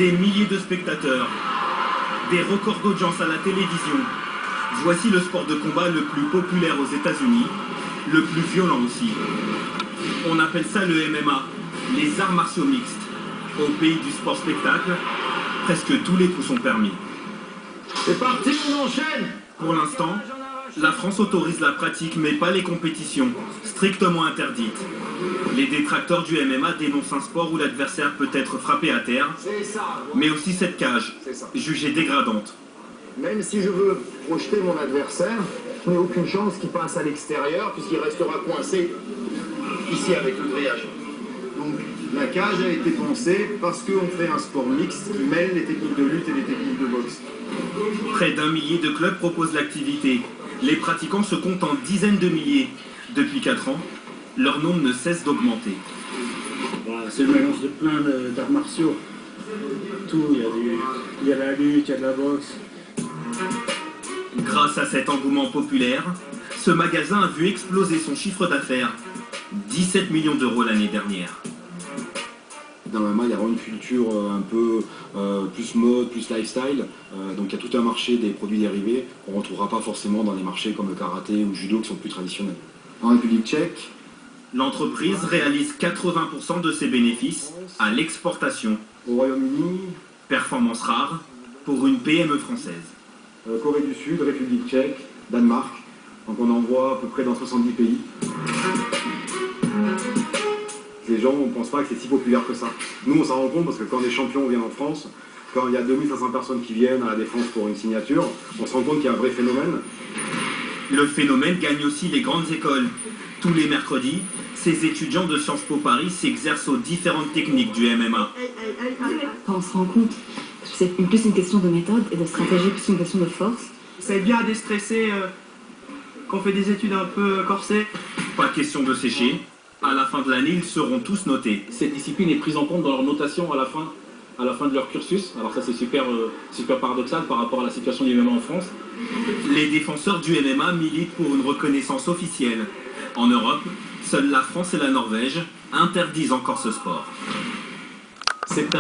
Des milliers de spectateurs, des records d'audience à la télévision. Voici le sport de combat le plus populaire aux États-Unis, le plus violent aussi. On appelle ça le MMA, les arts martiaux mixtes. Au pays du sport-spectacle, presque tous les coups sont permis. C'est parti, on enchaîne! Pour l'instant, la France autorise la pratique mais pas les compétitions, strictement interdites. Les détracteurs du MMA dénoncent un sport où l'adversaire peut être frappé à terre, mais aussi cette cage, jugée dégradante. Même si je veux projeter mon adversaire, je n'ai aucune chance qu'il passe à l'extérieur puisqu'il restera coincé ici avec le grillage. Donc la cage a été pensée parce qu'on fait un sport mixte qui mêle les techniques de lutte et les techniques de boxe. Près d'un millier de clubs proposent l'activité. Les pratiquants se comptent en dizaines de milliers. Depuis 4 ans, leur nombre ne cesse d'augmenter. Voilà, c'est le mélange de plein d'arts martiaux. Tout, il y a la lutte, il y a de la boxe. Grâce à cet engouement populaire, ce magasin a vu exploser son chiffre d'affaires. 17 millions d'euros l'année dernière. Dans le MMA, il y a vraiment une culture un peu plus mode, plus lifestyle. Donc il y a tout un marché des produits dérivés qu'on ne retrouvera pas forcément dans les marchés comme le karaté ou le judo qui sont plus traditionnels. En République tchèque, l'entreprise réalise 80% de ses bénéfices à l'exportation. Au Royaume-Uni, performance rare pour une PME française. Corée du Sud, République tchèque, Danemark. Donc on envoie à peu près dans 70 pays. Les gens ne pensent pas que c'est si populaire que ça. Nous, on s'en rend compte parce que quand les champions viennent en France, quand il y a 2500 personnes qui viennent à la Défense pour une signature, on se rend compte qu'il y a un vrai phénomène. Le phénomène gagne aussi les grandes écoles. Tous les mercredis, ces étudiants de Sciences Po Paris s'exercent aux différentes techniques du MMA. Quand on se rend compte que c'est plus une question de méthode et de stratégie, plus une question de force. Ça aide bien à déstresser quand on fait des études un peu corsées. Pas question de sécher. À la fin de l'année, ils seront tous notés. Cette discipline est prise en compte dans leur notation à la fin de leur cursus. Alors ça c'est super paradoxal par rapport à la situation du MMA en France. Les défenseurs du MMA militent pour une reconnaissance officielle. En Europe, seules la France et la Norvège interdisent encore ce sport.